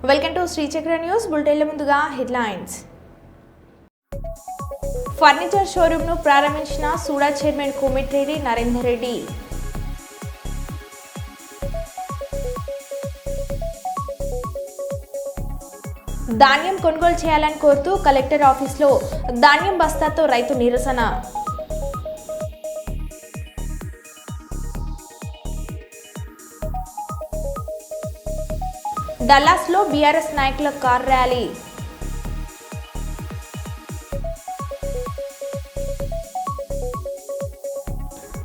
Welcome to Sri Chakra news బులెటిన్ల ముందుగా headlines. Furniture showroom ను ప్రారంభించిన సూడా చైర్మన్ కోమటిరెడ్డి నరేందర్ రెడ్డి. ధాన్యం కొనుగోలు చేయాలని కోరుతూ కలెక్టర్ ఆఫీసులో ధాన్యం బస్తాతో రైతు నిరసన. డల్లాస్లో బీఆర్ఎస్ నాయకుల కార్ ర్యాలీ.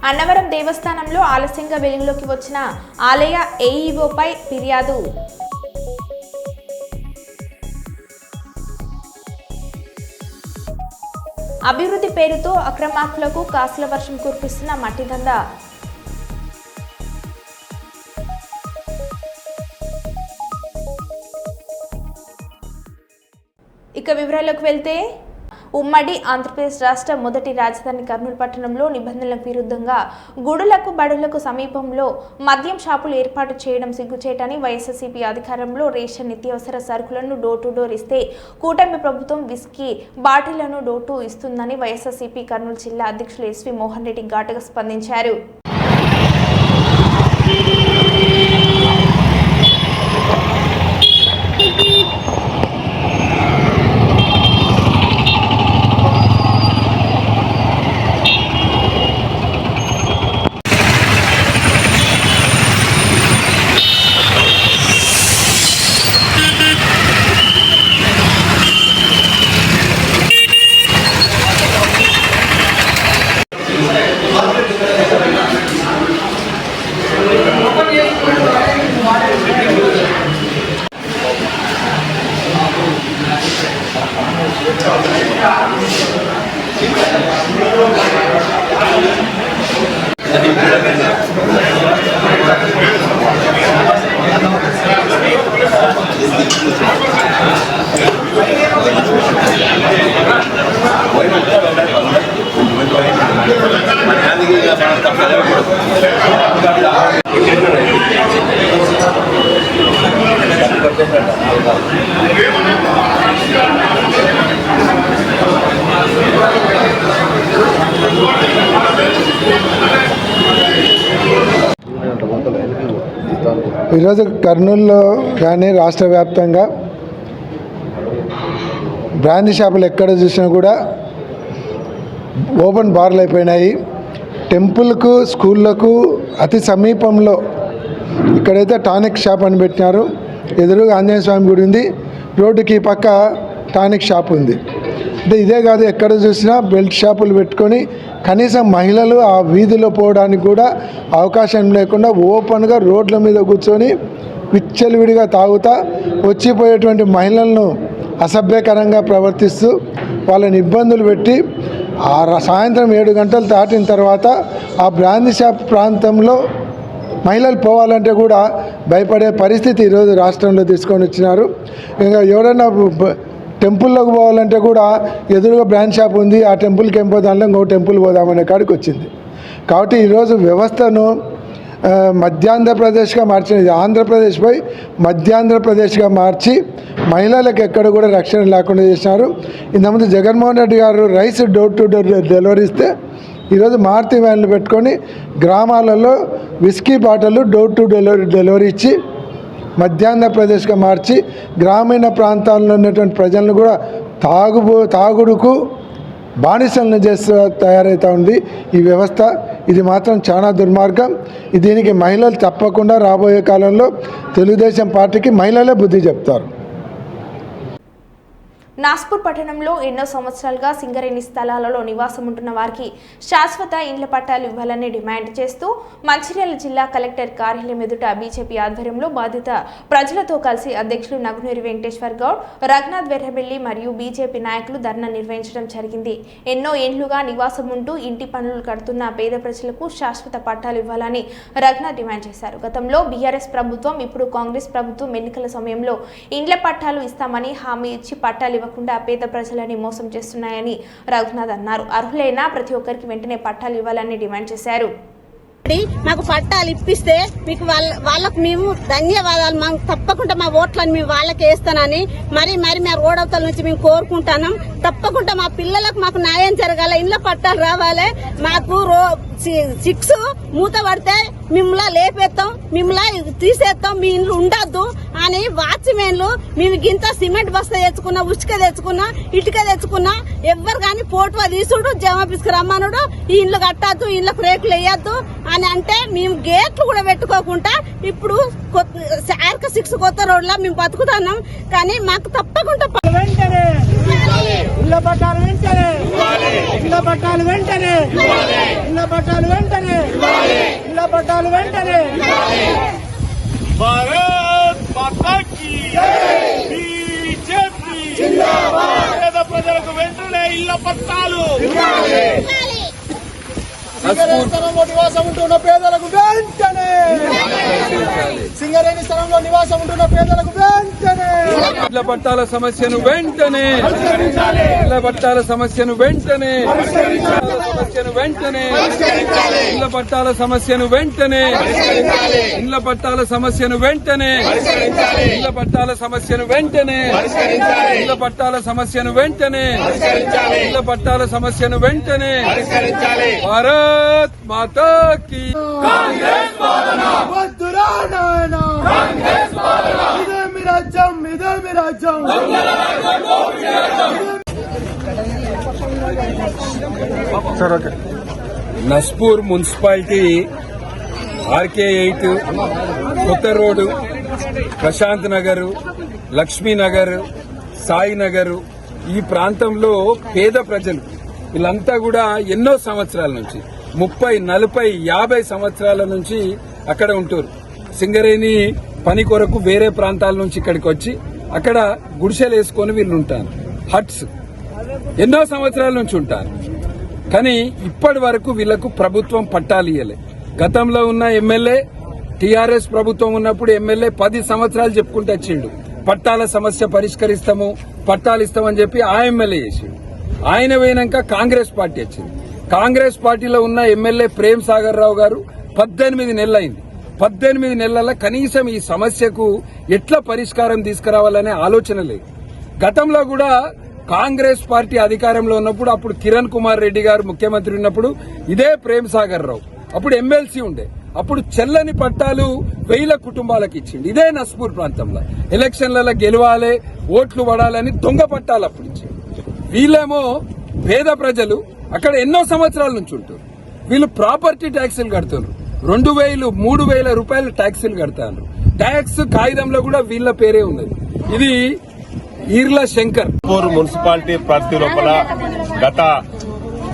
అన్నవరం దేవస్థానంలో ఆలస్యంగా వెలుగులోకి వచ్చిన ఆలయ ఏఈఓపై ఫిర్యాదు. అభివృద్ధి పేరుతో అక్రమార్కులకు కాసుల వర్షం కురిపిస్తున్న మట్టిదందా. ఇక వివరాల్లోకి వెళ్తే, ఉమ్మడి ఆంధ్రప్రదేశ్ రాష్ట్ర మొదటి రాజధాని కర్నూలు పట్టణంలో నిబంధనలకు విరుద్ధంగా గుడులకు బడులకు సమీపంలో మద్యం షాపులు ఏర్పాటు చేయడం సిగ్గుచేటని వైఎస్ఆర్సీపీ అధికారంలో రేషన్ నిత్యావసర సరుకులను డోర్ టు డోర్ ఇస్తే కూటమి ప్రభుత్వం విస్కీ బాటిళ్లను డోర్ టు ఇస్తుందని వైఎస్ఆర్సీపీ కర్నూలు జిల్లా అధ్యక్షులు ఎస్వి మోహన్ రెడ్డి ఘాటుగా స్పందించారు. ఈరోజు కర్నూలులో కానీ రాష్ట్ర వ్యాప్తంగా బ్రాందీ షాపులు ఎక్కడ చూసినా కూడా ఓపెన్ బార్లు అయిపోయినాయి. టెంపుల్కు స్కూళ్ళకు అతి సమీపంలో ఇక్కడైతే టానిక్ షాప్ అని పెట్టినారు. ఎదురుగా ఆంజనేయ స్వామి గుడి ఉంది, రోడ్డుకి పక్క టానిక్ షాప్ ఉంది. అంటే ఇదే కాదు, ఎక్కడ చూసినా బెల్ట్ షాపులు పెట్టుకొని కనీసం మహిళలు ఆ వీధిలో పోవడానికి కూడా అవకాశం లేకుండా ఓపెన్గా రోడ్ల మీద కూర్చొని విచ్చలవిడిగా తాగుతా వచ్చిపోయేటువంటి మహిళలను అసభ్యకరంగా ప్రవర్తిస్తూ వాళ్ళని ఇబ్బందులు పెట్టి సాయంత్రం 7 గంటలు దాటిన తర్వాత ఆ బ్రాందీ షాప్ ప్రాంతంలో మహిళలు పోవాలంటే కూడా భయపడే పరిస్థితి ఈరోజు రాష్ట్రంలో తీసుకొని వచ్చినారు. ఇంకా ఎవరైనా టెంపుల్లోకి పోవాలంటే కూడా ఎదురుగా బ్రాండ్ షాప్ ఉంది, ఆ టెంపుల్కి ఏం పోదాంలో ఇంకో టెంపుల్ పోదామనే కాడికి వచ్చింది. కాబట్టి ఈరోజు వ్యవస్థను మధ్యాంధ్రప్రదేశ్గా మార్చినది, ఆంధ్రప్రదేశ్పై మధ్యాంధ్రప్రదేశ్గా మార్చి మహిళలకు ఎక్కడ కూడా రక్షణ లేకుండా చేసినారు. ఇంతకుముందు జగన్మోహన్ రెడ్డి గారు rice door to door delivery ఇస్తే ఈరోజు మారుతి వ్యాన్లు పెట్టుకొని గ్రామాలలో whisky bottle door to delivery ఇచ్చి మధ్యాంధ్రప్రదేశ్గా మార్చి గ్రామీణ ప్రాంతాల్లో ఉన్నటువంటి ప్రజలను కూడా తాగుడుకు బానిసలను చేస్తూ తయారవుతూ ఉంది ఈ వ్యవస్థ. ఇది మాత్రం చాలా దుర్మార్గం. దీనికి మహిళలు తప్పకుండా రాబోయే కాలంలో తెలుగుదేశం పార్టీకి మహిళలే బుద్ధి చెప్తారు. నాస్పూర్ పట్టణంలో ఎన్నో సంవత్సరాలుగా సింగరేణి స్థలాలలో నివాసం ఉంటున్న వారికి శాశ్వత ఇండ్ల పట్టాలు ఇవ్వాలని డిమాండ్ చేస్తూ మంచిర్యాల జిల్లా కలెక్టర్ కార్యాలయం ఎదుట బీజేపీ ఆధ్వర్యంలో బాధిత ప్రజలతో కలిసి అధ్యక్షులు నగునూరి వెంకటేశ్వర్ గౌడ్, రఘునాథ్ వెర్రబెల్లి మరియు బీజేపీ నాయకులు ధర్నా నిర్వహించడం జరిగింది. ఎన్నో ఏండ్లుగా నివాసం ఉంటూ ఇంటి పనులు కడుతున్న పేద ప్రజలకు శాశ్వత పట్టాలు ఇవ్వాలని రఘునాథ్ డిమాండ్ చేశారు. గతంలో బీఆర్ఎస్ ప్రభుత్వం, ఇప్పుడు కాంగ్రెస్ ప్రభుత్వం ఎన్నికల సమయంలో ఇండ్ల పట్టాలు ఇస్తామని హామీ ఇచ్చి పట్టాలు ఇవ్వకుండా పేద ప్రజలని మోసం చేస్తున్నాయని రఘునాథ్ అన్నారు. అర్హులైన ప్రతి ఒక్కరికి వెంటనే పట్టాలు ఇవ్వాలని డిమాండ్ చేశారు. మాకు పట్టాలు ఇప్పిస్తే మీకు వాళ్ళకు మేము ధన్యవాదాలు. మాకు తప్పకుండా మా ఓట్లను మేము వాళ్ళకి వేస్తానని మరి మా రోడవతల నుంచి మేము కోరుకుంటున్నాం. తప్పకుండా మా పిల్లలకు మాకు న్యాయం జరగాల, ఇంట్లో పట్టాలు రావాలి. మాకు 6 మూత పడితే మిమ్మల్ని లేపేస్తాం, మిమ్మల్ని తీసేస్తాం, మీ ఇంట్లో ఉండద్దు అని వాచ్మెన్లు మేము గింత సిమెంట్ బస్తా తెచ్చుకున్నా, ఉసుక తెచ్చుకున్నా, ఇటుక తెచ్చుకున్నా, ఎవ్వరు కానీ పోటువా తీసుడు జమాఫీస్కి రమ్మనుడు, ఈ ఇండ్లు కట్టద్దు, ఇళ్ళకు రేకులు వేయద్దు అని అంటే మేము గేట్లు కూడా పెట్టుకోకుండా ఇప్పుడు 6 కొత్త రోడ్లా మేము బతుకుతున్నాం. కానీ మాకు తప్పకుండా ఇళ్ళ పట్టాలు వెంటనే, ఇళ్ళ పట్టాలు వెంటనే, ఇళ్ళ పట్టాలు వెంటనే, ఇళ్ళ పట్టాలు వెంటనే. భారత్ మాతా కీ బీజేపీ జిందాబాద్. పేద ప్రజలకు వెంటనే ఇళ్ల పట్టాలు. సింగరేణి స్థలంలో నివాసం ఉంటున్న పేదలకు వెంటనే, సింగరేణి స్థలంలో నివాసం ఉంటున్న పేదలకు వెంటనే ఇళ్ల పట్టాల సమస్యను వెంటనే, ఇళ్ల పట్టాల సమస్యను వెంటనే, సమస్యను వెంటనే, ఇళ్ల పట్టాల సమస్యను వెంటనే, ఇళ్ల పట్టాల సమస్యను వెంటనే, ఇళ్ల పట్టాల సమస్యను వెంటనే, ఇళ్ల పట్టాల సమస్యను వెంటనే, ఇళ్ల పట్టాల సమస్యను వెంటనే. భారత్ మాతా కీ కాంగ్రెస్ పాలన వద్దురా నాయనా, ఇదే మీ రాజ్యం, ఇదే మీ రాజ్యం. నస్పూర్ మున్సిపాలిటీ RK8 కొత్త రోడ్డు, ప్రశాంత్ నగర్, లక్ష్మీనగర్, సాయి నగర్, ఈ ప్రాంతంలో పేద ప్రజలు వీళ్ళంతా కూడా ఎన్నో సంవత్సరాల నుంచి 30, 40, 50 సంవత్సరాల నుంచి అక్కడ ఉంటారు. సింగరేణి పని కొరకు వేరే ప్రాంతాల నుంచి ఇక్కడికి వచ్చి అక్కడ గుడిసెలు వేసుకొని వీళ్ళు ఉంటారు. హట్స్ ఎన్నో సంవత్సరాల నుంచి ఉంటారు. కానీ ఇప్పటి వరకు వీళ్లకు ప్రభుత్వం పట్టాలు ఇయ్యలే. గతంలో ఉన్న ఎమ్మెల్యే, టీఆర్ఎస్ ప్రభుత్వం ఉన్నప్పుడు ఎమ్మెల్యే 10 సంవత్సరాలు చెప్పుకుంటూ వచ్చిండు, పట్టాల సమస్య పరిష్కరిస్తాము, పట్టాలు ఇస్తామని చెప్పి ఆ ఎమ్మెల్యే చేసిండు. ఆయన పోయినాక కాంగ్రెస్ పార్టీ వచ్చింది. కాంగ్రెస్ పార్టీలో ఉన్న ఎమ్మెల్యే ప్రేమ్ సాగర్ రావు గారు 18 నెలలైంది. 18 నెలల కనీసం ఈ సమస్యకు ఎట్లా పరిష్కారం తీసుకురావాలనే ఆలోచన లేదు. గతంలో కూడా కాంగ్రెస్ పార్టీ అధికారంలో ఉన్నప్పుడు అప్పుడు కిరణ్ కుమార్ రెడ్డి గారు ముఖ్యమంత్రి ఉన్నప్పుడు ఇదే ప్రేమ్ సాగర్ రావు అప్పుడు ఎమ్మెల్సీ ఉండే, అప్పుడు చెల్లని పట్టాలు 1000 కుటుంబాలకు ఇచ్చింది. ఇదే నస్పూర్ ప్రాంతంలో ఎలక్షన్లలో గెలవాలి, ఓట్లు పడాలని దొంగ పట్టాలు అప్పుడు ఇచ్చింది. వీళ్ళేమో పేద ప్రజలు అక్కడ ఎన్నో సంవత్సరాల నుంచి ఉంటారు. వీళ్ళు ప్రాపర్టీ ట్యాక్సులు కడుతున్నారు. 2000, 3000 రూపాయలు ట్యాక్సులు కడతారు. ట్యాక్స్ కాగితంలో కూడా వీళ్ళ పేరే ఉన్నది. ఇది ఈర్ల శంకర్. మున్సిపాలిటీ పరిధి లోపల గత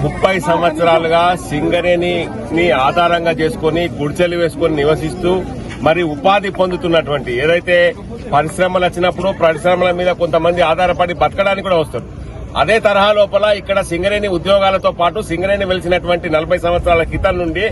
30 సంవత్సరాలుగా సింగరేణిని ఆధారంగా చేసుకుని గుడిసెలు వేసుకుని నివసిస్తూ మరి ఉపాధి పొందుతున్నటువంటి ఏదైతే పరిశ్రమలు వచ్చినప్పుడు పరిశ్రమల మీద కొంతమంది ఆధారపడి బతకడానికి కూడా వస్తారు. అదే తరహా లోపల ఇక్కడ సింగరేణి ఉద్యోగాలతో పాటు సింగరేణి వెలిసినటువంటి 40 సంవత్సరాల క్రితం నుండి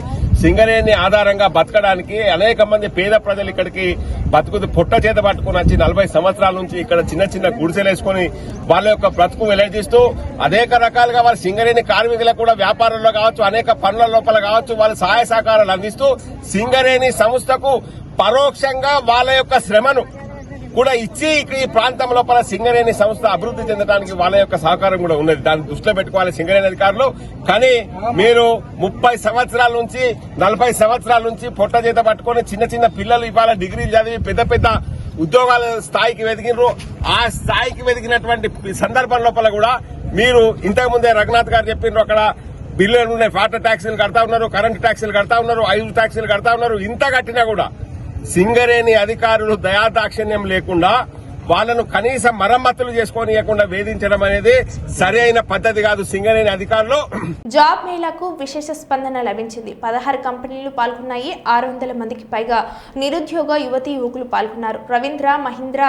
సింగరేణి ఆధారంగా బతకడానికి అనేక మంది పేద ప్రజలు ఇక్కడికి బతుకు పొట్ట చేత పట్టుకుని వచ్చి 40 సంవత్సరాల నుంచి ఇక్కడ చిన్న చిన్న గుడిసెలు వేసుకుని వాళ్ళ యొక్క బ్రతుకు వెల్లడిస్తూ అనేక రకాలుగా వాళ్ళ సింగరేణి కార్మికులకు కూడా వ్యాపారంలో కావచ్చు, అనేక పనుల లోపల కావచ్చు, వాళ్ళ సహాయ సహకారాలు అందిస్తూ సింగరేణి సంస్థకు పరోక్షంగా వాళ్ళ యొక్క శ్రమను కూడా ఇచ్చి ఈ ప్రాంతం లోపల సింగరేణి సంస్థ అభివృద్ది చెందడానికి వాళ్ళ యొక్క సహకారం కూడా ఉన్నది. దాన్ని దృష్టిలో పెట్టుకోవాలి సింగరేణి అధికారులు. కానీ మీరు 30 సంవత్సరాల నుంచి 40 సంవత్సరాల నుంచి పొట్ట చేత పట్టుకుని చిన్న చిన్న పిల్లలు ఇవాళ డిగ్రీలు చదివి పెద్ద పెద్ద ఉద్యోగాల స్థాయికి వెదిగినారు. ఆ స్థాయికి వెదిగినటువంటి సందర్భం లోపల కూడా మీరు ఇంతకు ముందే రఘునాథ్ గారు చెప్పినారు, అక్కడ బిల్లులు ఉన్నాయి, వాటర్ ట్యాక్సీలు కడతా ఉన్నారు, కరెంటు ట్యాక్సీలు కడతా ఉన్నారు, ఐదు ట్యాక్సీలు కడతా ఉన్నారు. ఇంత కట్టినా కూడా సింగరేణి అధికారులు దయాదాక్షిణ్యం లేకుండా వాళ్ళను కనీసం మరమ్మతులు చేసుకోనియకుండా వేధించడం అనేది సరైన పద్ధతి కాదు. సింగరేణి అధికారులు జాబ్ మేళాకు విశేష స్పందన లభించింది. 16 కంపెనీలు పాల్గొన్నాయి. 600 మందికి పైగా నిరుద్యోగ యువతీ యువకులు పాల్గొన్నారు. రవీంద్ర మహీంద్ర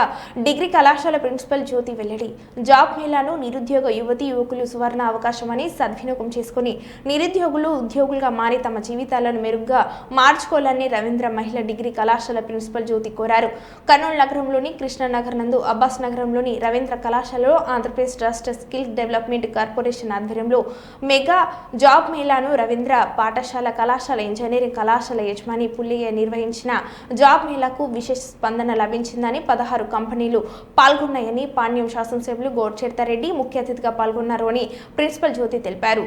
డిగ్రీ కళాశాల ప్రిన్సిపల్ జ్యోతి వెల్లడి. జాబ్ మేళాను నిరుద్యోగ యువతీ యువకులు సువర్ణ అవకాశమని సద్వినియోగం చేసుకుని నిరుద్యోగులు ఉద్యోగులుగా మారి తమ జీవితాలను మెరుగ్గా మార్చుకోవాలని రవీంద్ర మహిళా డిగ్రీ కళాశాల ప్రిన్సిపల్ జ్యోతి కోరారు. కర్నూలు నగరంలోని కృష్ణనగర్ నందు అబ్బాస్ నగరంలోని రవీంద్ర కళాశాలలో ఆంధ్రప్రదేశ్ రాష్ట్ర స్కిల్ డెవలప్మెంట్ కార్పొరేషన్ ఆధ్వర్యంలో మెగా జాబ్ మేళాను రవీంద్ర పాఠశాల కళాశాల ఇంజనీరింగ్ కళాశాల యజమాని పుల్లియ నిర్వహించిన జాబ్ మేళాకు విశేష స్పందన లభించిందని 16 కంపెనీలు పాల్గొన్నాయని పాణ్యం శాసనసభ్యులు గోడ్చేర్తారెడ్డి ముఖ్య అతిథిగా పాల్గొన్నారు అని ప్రిన్సిపల్ జ్యోతి తెలిపారు.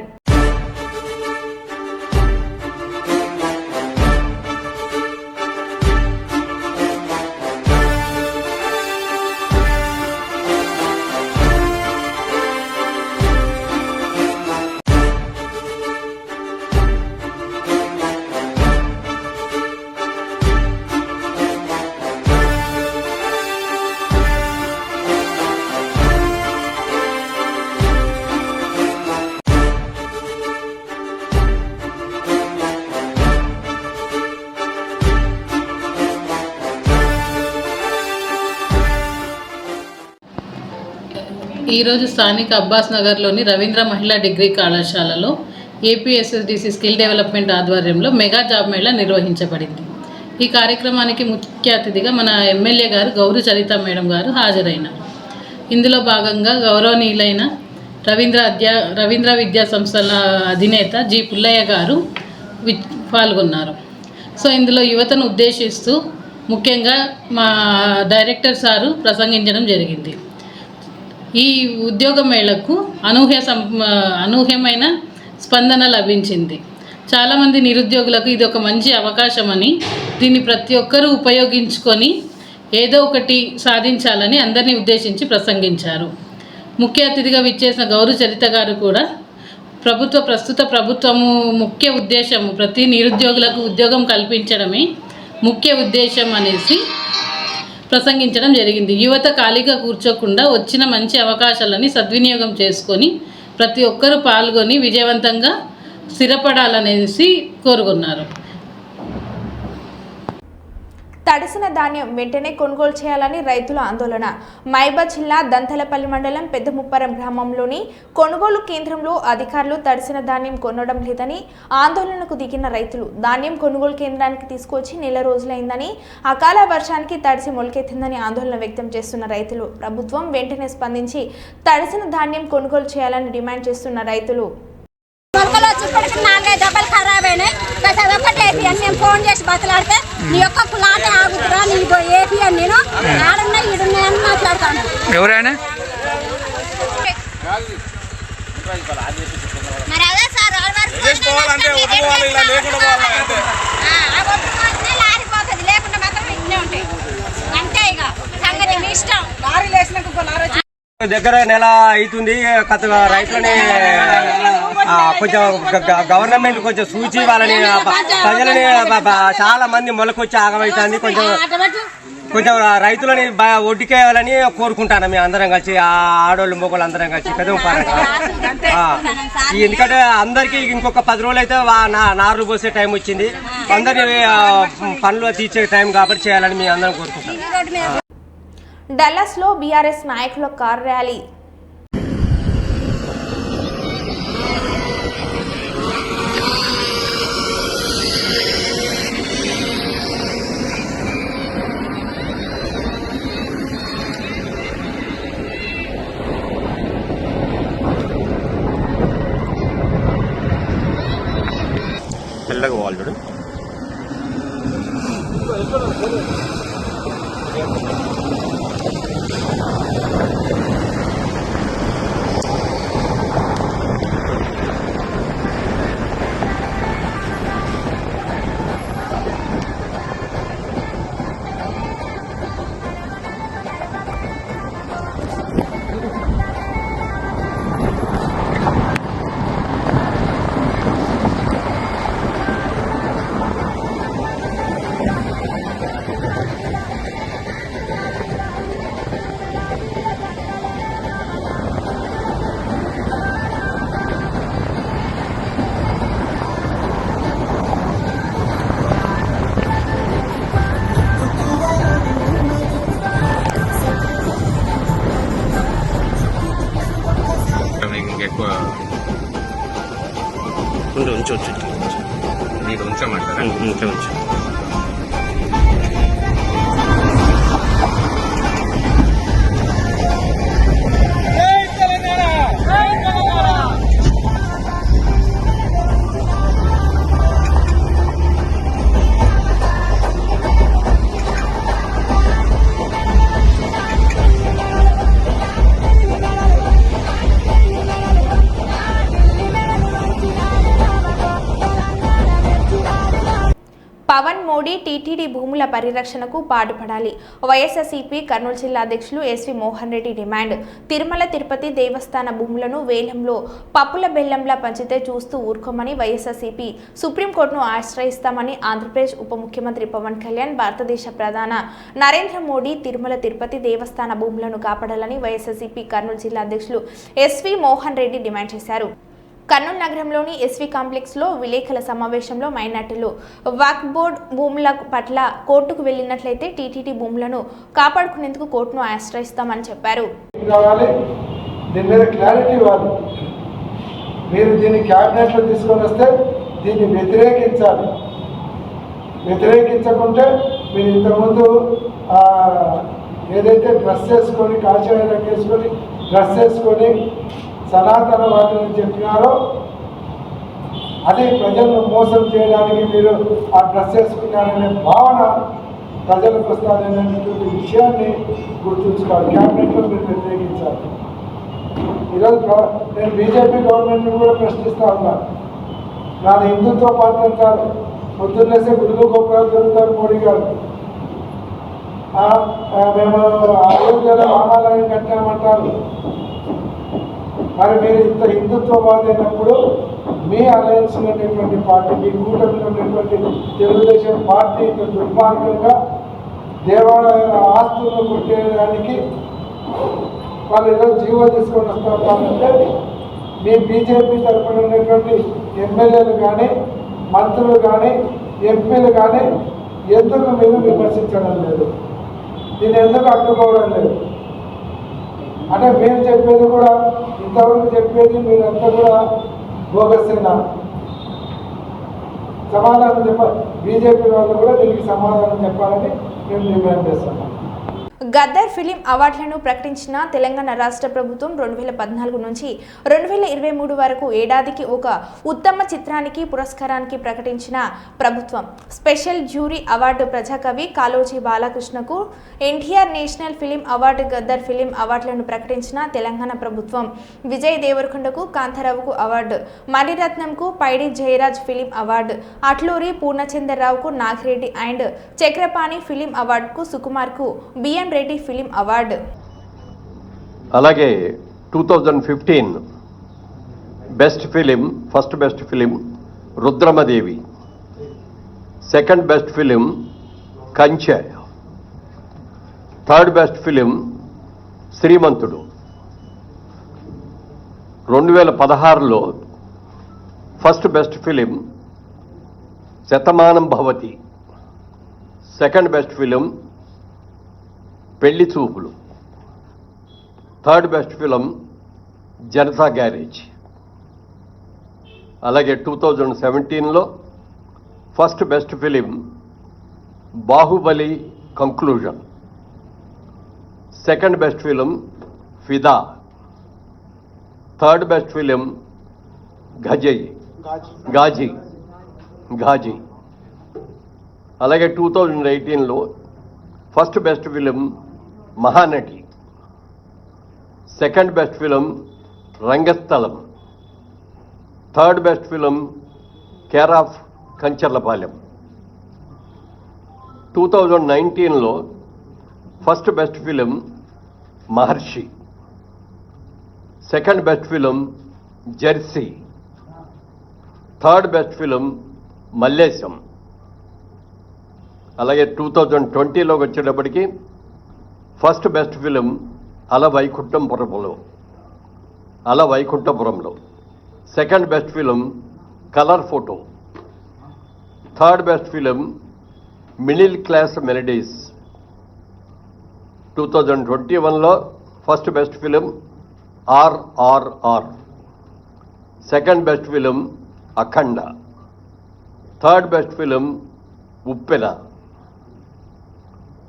ఈరోజు స్థానిక అబ్బాస్ నగర్లోని రవీంద్ర మహిళా డిగ్రీ కళాశాలలో ఏపీఎస్ఎస్డిసి స్కిల్ డెవలప్మెంట్ ఆధ్వర్యంలో మెగా జాబ్ మేళా నిర్వహించబడింది. ఈ కార్యక్రమానికి ముఖ్య అతిథిగా మన ఎమ్మెల్యే గారు గౌరు చరిత మేడం గారు హాజరైనారు. ఇందులో భాగంగా గౌరవనీయులైన రవీంద్ర విద్యా సంస్థల అధినేత జి పుల్లయ్య గారు పాల్గొన్నారు. సో ఇందులో యువతను ఉద్దేశిస్తూ ముఖ్యంగా మా డైరెక్టర్ సారు ప్రసంగించడం జరిగింది. ఈ ఉద్యోగ మేళకు అనూహ్యమైన స్పందన లభించింది. చాలామంది నిరుద్యోగులకు ఇది ఒక మంచి అవకాశమని, దీన్ని ప్రతి ఒక్కరూ ఉపయోగించుకొని ఏదో ఒకటి సాధించాలని అందరినీ ఉద్దేశించి ప్రసంగించారు. ముఖ్య అతిథిగా విచ్చేసిన గౌరు చరిత గారు కూడా ప్రస్తుత ప్రభుత్వము ముఖ్య ఉద్దేశము ప్రతి నిరుద్యోగులకు ఉద్యోగం కల్పించడమే ముఖ్య ఉద్దేశం అనేసి ప్రసంగించడం జరిగింది. యువత ఖాళీగా కూర్చోకుండా వచ్చిన మంచి అవకాశాలని సద్వినియోగం చేసుకొని ప్రతి ఒక్కరూ పాల్గొని విజయవంతంగా స్థిరపడాలనేసి కోరుకున్నారు. తడిసిన ధాన్యం వెంటనే కొనుగోలు చేయాలని రైతుల ఆందోళన. మైబాద్ జిల్లా దంతలపల్లి మండలం పెద్దముప్పరం గ్రామంలోని కొనుగోలు కేంద్రంలో అధికారులు తడిసిన ధాన్యం కొనడం లేదని ఆందోళనకు దిగిన రైతులు ధాన్యం కొనుగోలు కేంద్రానికి తీసుకొచ్చి నెల రోజులైందని, అకాల వర్షానికి తడిసి మొలకెత్తిందని ఆందోళన వ్యక్తం చేస్తున్న రైతులు ప్రభుత్వం వెంటనే స్పందించి తడిసిన ధాన్యం కొనుగోలు చేయాలని డిమాండ్ చేస్తున్న రైతులు. మొలకలు వచ్చేప్పటికి 4-5 డబ్బాలు ఖరాబ్ అయినాయి. ఒకటి ఏపీ అని మేము ఫోన్ చేసి బతలాడితే నీ యొక్క కులాటే ఆగుతురా, నీ ఏపీ అని నేను ఆడున్నా ఈడున్నాయని మాట్లాడతాను. ఎవరైనా మరి అదే సార్ లారిపోతుంది, లేకుండా మాత్రం ఇన్నే ఉంటాయి. అంటే ఇక సంగతి మీ ఇష్టం. లారీ లేచినాక దగ్గర నెల అవుతుంది. రైతులని కొంచెం గవర్నమెంట్ కొంచెం సూచి వాళ్ళని ప్రజలని చాలా మంది మొలకొచ్చి ఆగమవుతుంది. కొంచెం రైతులని ఒడ్డుకేయాలని కోరుకుంటాను. మేము అందరం కలిసి ఆడోళ్ళు మొగోళ్ళు అందరం కలిసి పెద్ద ఎందుకంటే అందరికి ఇంకొక 10 రోజులు అయితే నార్లు పోసే టైం వచ్చింది. అందరి పనులు తీర్చే టైం కాబట్టి చేయాలని మేము అందరం కోరుకుంటాం. డల్లాస్లో బీఆర్ఎస్ నాయకుల కార్ ర్యాలీ. తెల్లగా వాళ్ళు చూడు. ఉంచవచ్చు, మీరు ఉంచమంటారా? ఉంచవచ్చు. టీటీడీ భూముల పరిరక్షణకు పాటుపడాలి. వైఎస్ఆర్సీపీ కర్నూలు జిల్లా అధ్యక్షులు ఎస్వి మోహన్ రెడ్డి డిమాండ్. తిరుమల తిరుపతి దేవస్థాన భూములను వేలంలో పప్పుల బెల్లంలా పంచితే చూస్తూ ఊరుకోమని వైఎస్ఆర్సీపీ సుప్రీంకోర్టును ఆశ్రయిస్తామని ఆంధ్రప్రదేశ్ ఉప ముఖ్యమంత్రి పవన్ కళ్యాణ్, భారతదేశ ప్రధాని నరేంద్ర మోడీ తిరుమల తిరుపతి దేవస్థాన భూములను కాపాడాలని వైఎస్ఆర్సీపీ కర్నూలు జిల్లా అధ్యక్షులు ఎస్వి మోహన్ రెడ్డి డిమాండ్ చేశారు. కర్నూలు నగరంలోని ఎస్వి కాంప్లెక్స్లో విలేకరుల సమావేశంలో మైనార్టీలు వక్ఫ్ బోర్డు భూముల పట్ల కోర్టుకు వెళ్లినట్లయితే టీటీడీ భూములను కాపాడుకునేందుకు కోర్టును ఆశ్రయిస్తామని చెప్పారు. దీని మీద క్లారిటీ ఇవ్వాలి. మీరు దీన్ని క్యాబినెట్లో తీసుకొని వస్తే దీన్ని వ్యతిరేకించాలి. వ్యతిరేకించకుంటే మీరు ఇంతకుముందు ఏదైతే డ్రెస్ వేసుకొని కాషాయం వేసుకొని డ్రెస్ వేసుకొని సనాతన వాటిని చెప్పినారో అది ప్రజలను మోసం చేయడానికి మీరు ఆ డ్రెస్ వేసుకున్నారనే భావన ప్రజలకు వస్తారనేటువంటి విషయాన్ని గుర్తుంచుకోవాలి. క్యాబినెట్లో మీరు వ్యతిరేకించాలి. ఈరోజు నేను బీజేపీ గవర్నమెంట్ని కూడా ప్రశ్నిస్తూ ఉన్నాను. నాది హిందుత్వ పార్టీ అంటారు. పొద్దున్నేసే గుడులు గోపురాలు జరుగుతారు మోడీ గారు. మేము అయోధ్యలో రామాలయం కట్టామంటారు. మరి మీరు ఇంత హిందుత్వవాది అయినప్పుడు మీ అలయన్స్ ఉన్నటువంటి పార్టీ, మీ కూటమిలో ఉన్నటువంటి తెలుగుదేశం పార్టీ ఇంత దుర్మార్గంగా దేవాలయాల ఆస్తులను కొట్టేయడానికి వాళ్ళు ఏదో జీవో తీసుకొని వస్తారంటే మీ బీజేపీ తరఫున ఉన్నటువంటి ఎమ్మెల్యేలు కానీ, మంత్రులు కానీ, ఎంపీలు కానీ ఎందుకు మీరు విమర్శించడం లేదు? దీన్ని ఎందుకు అడ్డుకోవడం లేదు? అంటే మీరు చెప్పేది కూడా ఇంతవరకు చెప్పేది మీరంతా కూడా బోగస్సేనా? సమాధానం చెప్పాలి. బీజేపీ వాళ్ళు కూడా దీనికి సమాధానం చెప్పాలని మేము డిమాండ్ చేస్తున్నాం. గద్దర్ ఫిలిం అవార్డులను ప్రకటించిన తెలంగాణ రాష్ట్ర ప్రభుత్వం 2014 నుంచి 2023 వరకు ఏడాదికి ఒక ఉత్తమ చిత్రానికి పురస్కారానికి ప్రకటించిన ప్రభుత్వం. స్పెషల్ జ్యూరీ అవార్డు ప్రజాకవి కాళోజీ బాలకృష్ణకు, NTR national film award, Gaddar film అవార్డులను ప్రకటించిన తెలంగాణ ప్రభుత్వం. విజయ్ దేవరకొండకు, కాంతారావుకు అవార్డు, మణిరత్నంకు పైడి జయరాజ్ ఫిలిం అవార్డు, అట్లూరి పూర్ణచంద్రరావుకు నాగిరెడ్డి అండ్ చక్రపాణి ఫిలిం అవార్డుకు, సుకుమార్కు బిఎన్ రెడ్డి ఫిలిం అవార్డు. అలాగే 2015 best film, first best film Rudramadevi, second best film Kanche, third best film Srimanthudu. 2016లో first best film Shatamanam Bhavati, second best film Pelli Choopulu, third best film Janatha Garage. అలాగే 2017లో first best film Baahubali conclusion, second best film Fidaa, third best film Ghazi. అలాగే 2018లో first best film Mahanati, second best film Rangasthalam, third best film care of Kancharapalem. 2019లో first best film Maharshi, second best film Jersey, third best film Mallesham. అలాగే 2020లోకి వచ్చేటప్పటికి first best film Ala Vaikunthapurramuloo, second best film colour photo, third best film middle class melodies. 2021లో first best film RRR, second best film Akhanda, third best film Uppena.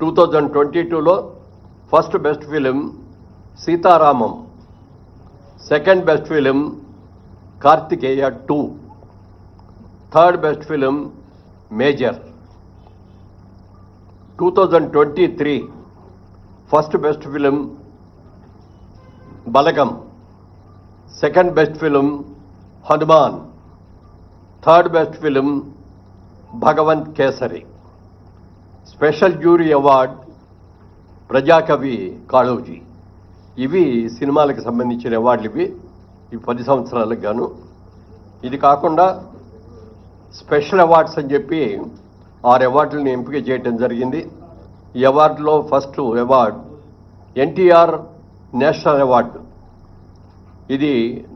2022లో first best film Sitaramam, second best film Karthikeya 2, third best film Major. 2023 first best film Balagam, second best film Hanuman, third best film Bhagavanth Kesari. Special jury award ప్రజాకవి కాళోజీ. ఇవి సినిమాలకు సంబంధించిన అవార్డులు. ఇవి 10 సంవత్సరాలకు గాను. ఇది కాకుండా స్పెషల్ అవార్డ్స్ అని చెప్పి 6 అవార్డులను ఎంపిక చేయడం జరిగింది. ఈ అవార్డులో first award NTR national award. ఇది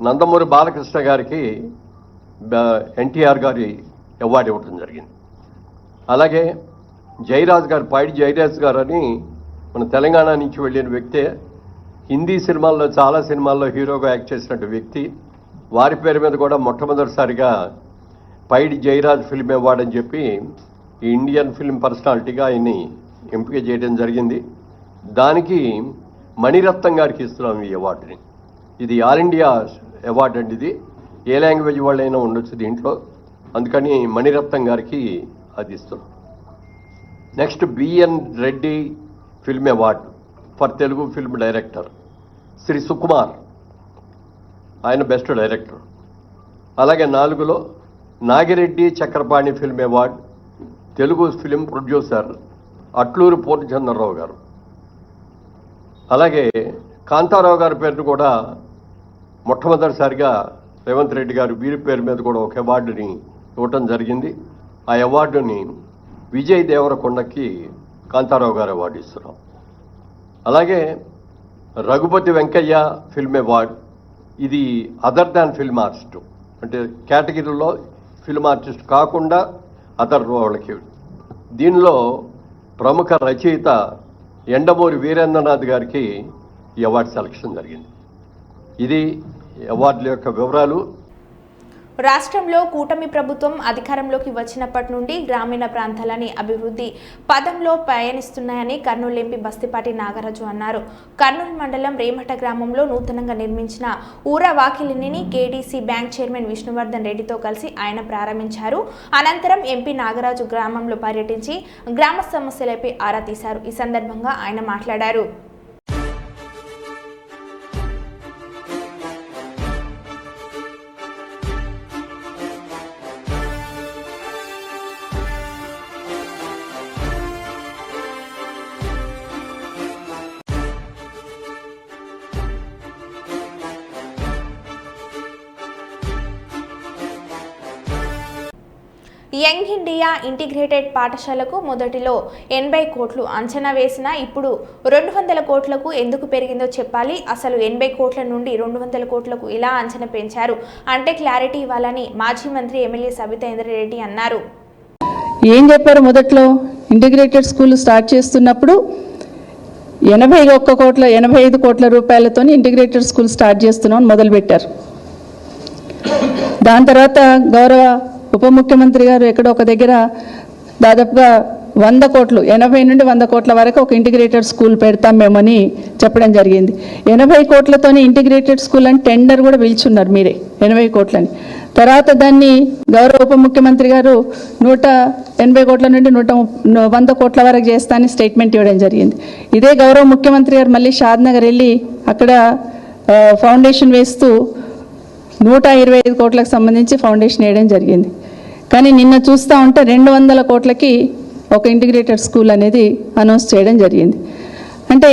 నందమూరి బాలకృష్ణ గారికి ఎన్టీఆర్ గారి అవార్డు ఇవ్వడం జరిగింది. అలాగే జయరాజ్ గారు, పైడి జయరాజ్ గారు అని మన తెలంగాణ నుంచి వెళ్ళిన వ్యక్తే. హిందీ సినిమాల్లో చాలా సినిమాల్లో హీరోగా యాక్ట్ చేసినట్టు వ్యక్తి. వారి పేరు మీద కూడా మొట్టమొదటిసారిగా పైడి జయరాజ్ ఫిల్మ్ అవార్డు అని చెప్పి ఈ ఇండియన్ ఫిల్మ్ పర్సనాలిటీగా ఆయన్ని ఎంపిక చేయడం జరిగింది. దానికి మణిరత్నం గారికి ఇస్తున్నాం ఈ అవార్డుని. ఇది ఆల్ ఇండియా అవార్డు అండి. ఇది ఏ లాంగ్వేజ్ వాళ్ళైనా ఉండొచ్చు దీంట్లో, అందుకని మణిరత్నం గారికి అది ఇస్తున్నాం. Next BN Reddy film award for Telugu film director Shri Sukumar, ఆయన బెస్ట్ డైరెక్టర్. అలాగే 4లో Nagireddy Chakrapani film award Telugu film producer Atluru Purnachandrarao గారు. అలాగే కాంతారావు గారి పేరును కూడా మొట్టమొదటిసారిగా రేవంత్ రెడ్డి గారు వీరి పేరు మీద కూడా ఒక అవార్డుని ఇవ్వటం జరిగింది. ఆ అవార్డుని విజయ్ దేవరకొండకి కాంతారావు గారు అవార్డు ఇస్తున్నాం. అలాగే రఘుపతి వెంకయ్య ఫిల్మ్ అవార్డు. ఇది అదర్ దాన్ ఫిల్మ్ ఆర్టిస్ట్, అంటే కేటగిరీలో ఫిల్మ్ ఆర్టిస్ట్ కాకుండా అదర్ వాళ్ళకి. దీనిలో ప్రముఖ రచయిత ఎండమూరి వీరేంద్రనాథ్ గారికి ఈ అవార్డు సెలక్షన్ జరిగింది. ఇది అవార్డుల యొక్క వివరాలు. రాష్ట్రంలో కూటమి ప్రభుత్వం అధికారంలోకి వచ్చినప్పటి నుండి గ్రామీణ ప్రాంతాలని అభివృద్ధి పదంలో పయనిస్తున్నాయని కర్నూలు ఎంపీ బస్తిపాటి నాగరాజు అన్నారు. కర్నూలు మండలం రేమట గ్రామంలో నూతనంగా నిర్మించిన ఊరా వాకిలిని కేడీసీ బ్యాంక్ చైర్మన్ విష్ణువర్ధన్ రెడ్డితో కలిసి ఆయన ప్రారంభించారు. అనంతరం ఎంపీ నాగరాజు గ్రామంలో పర్యటించి గ్రామ సమస్యలపై ఆరా తీశారు. ఈ సందర్భంగా ఆయన మాట్లాడారు. యంగ్ ఇండియా ఇంటిగ్రేటెడ్ పాఠశాలకు మొదటిలో 80 కోట్లు అంచనా వేసినా ఇప్పుడు 200 కోట్లకు ఎందుకు పెరిగిందో చెప్పాలి. అసలు 80 కోట్ల నుండి 200 కోట్లకు ఇలా అంచనా పెంచారు అంటే క్లారిటీ ఇవ్వాలని మాజీ మంత్రి ఎమ్మెల్యే సబితా ఇంద్రారెడ్డి అన్నారు. ఏం చెప్పారు? మొదట్లో ఇంటిగ్రేటెడ్ స్కూల్ స్టార్ట్ చేస్తున్నప్పుడు 85 కోట్ల రూపాయలతో ఇంటిగ్రేటెడ్ స్కూల్ స్టార్ట్ చేస్తున్నామని మొదలుపెట్టారు. దాని తర్వాత గౌరవ ఉప ముఖ్యమంత్రి గారు ఎక్కడో ఒక దగ్గర దాదాపుగా 100 కోట్లు 80 నుండి 100 కోట్ల వరకు ఒక ఇంటిగ్రేటెడ్ స్కూల్ పెడతాం మేమని చెప్పడం జరిగింది. 80 కోట్లతోని ఇంటిగ్రేటెడ్ స్కూల్ అని టెండర్ కూడా పిలుచున్నారు మీరే 80 కోట్లని. తర్వాత దాన్ని గౌరవ ఉప ముఖ్యమంత్రి గారు 180 కోట్ల నుండి 100 కోట్ల వరకు చేస్తానని స్టేట్మెంట్ ఇవ్వడం జరిగింది. ఇదే గౌరవ ముఖ్యమంత్రి గారు మళ్ళీ షాద్నగర్ వెళ్ళి అక్కడ ఫౌండేషన్ వేస్తూ 125 కోట్లకు సంబంధించి ఫౌండేషన్ వేయడం జరిగింది. కానీ నిన్న చూస్తూ ఉంటే 200 కోట్లకి ఒక ఇంటిగ్రేటెడ్ స్కూల్ అనేది అనౌన్స్ చేయడం జరిగింది. అంటే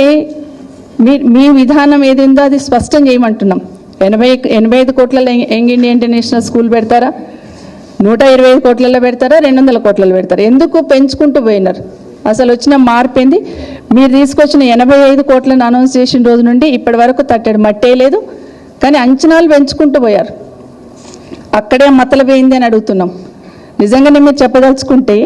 మీ విధానం ఏదిందో అది స్పష్టం చేయమంటున్నాం. 85 కోట్లలో యంగ్ ఇండియా ఇంటర్నేషనల్ స్కూల్ పెడతారా, 125 కోట్లలో పెడతారా, 200 కోట్లలో పెడతారా? ఎందుకు పెంచుకుంటూ పోయినారు? అసలు వచ్చిన మార్పు ఏంది? మీరు తీసుకొచ్చిన 85 కోట్లను అనౌన్స్ చేసిన రోజు నుండి ఇప్పటి వరకు తట్టడి మట్టే లేదు. కానీ అంచనాలు పెంచుకుంటూ పోయారు. అక్కడే మతలపోయింది అని అడుగుతున్నాం. నిజంగానే మీరు చెప్పదలుచుకుంటే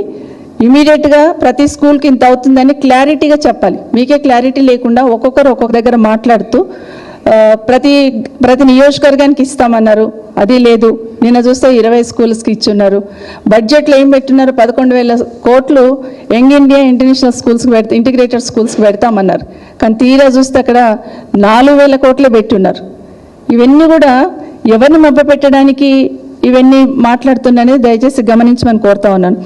ఇమీడియట్గా ప్రతి స్కూల్కి ఇంత అవుతుందని క్లారిటీగా చెప్పాలి. మీకే క్లారిటీ లేకుండా ఒక్కొక్కరు ఒక్కొక్క దగ్గర మాట్లాడుతూ ప్రతి నియోజకవర్గానికి ఇస్తామన్నారు, అది లేదు. నిన్న చూస్తే 20 స్కూల్స్కి ఇచ్చున్నారు. బడ్జెట్లో ఏం పెట్టున్నారు? 11,000 కోట్లు యంగ్ ఇండియా ఇంటర్నేషనల్ స్కూల్స్కి ఇంటిగ్రేటెడ్ స్కూల్స్కి పెడతామన్నారు. కానీ తీరా చూస్తే అక్కడ 4,000 కోట్లే పెట్టున్నారు. ఇవన్నీ కూడా ఎవరిని మభ్యపెట్టడానికి ఇవన్నీ మాట్లాడుతున్నానని దయచేసి గమనించమని కోరుతా ఉన్నాను.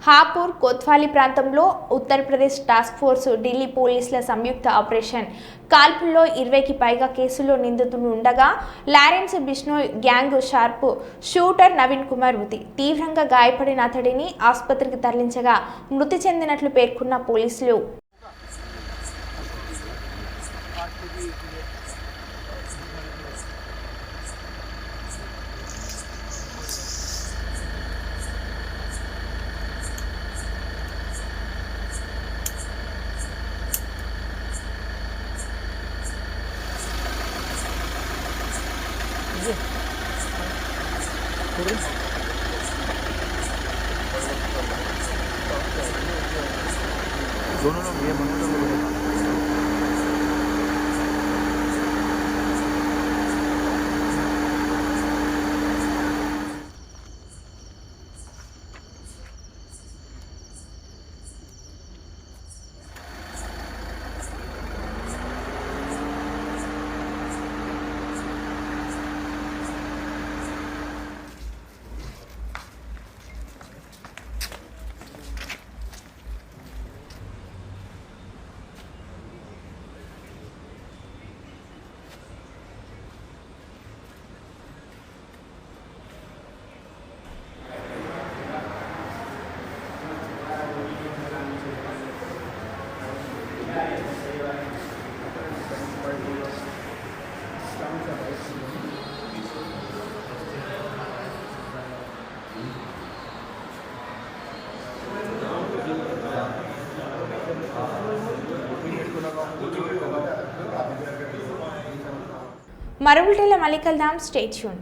హాపూర్ కోత్వాలీ ప్రాంతంలో ఉత్తరప్రదేశ్ టాస్క్ ఫోర్స్ ఢిల్లీ పోలీసుల సంయుక్త ఆపరేషన్ కాల్పుల్లో 20కి పైగా కేసుల్లో నిందితులు ఉండగా Lawrence Bishnoi gang sharp shooter Naveen Kumar మృతి తీవ్రంగా గాయపడిన అతడిని ఆసుపత్రికి తరలించగా మృతి చెందినట్లు పేర్కొన్న పోలీసులు. మరో బులెటిన్లో మళ్ళీ కలుద్దాం. Stay tune.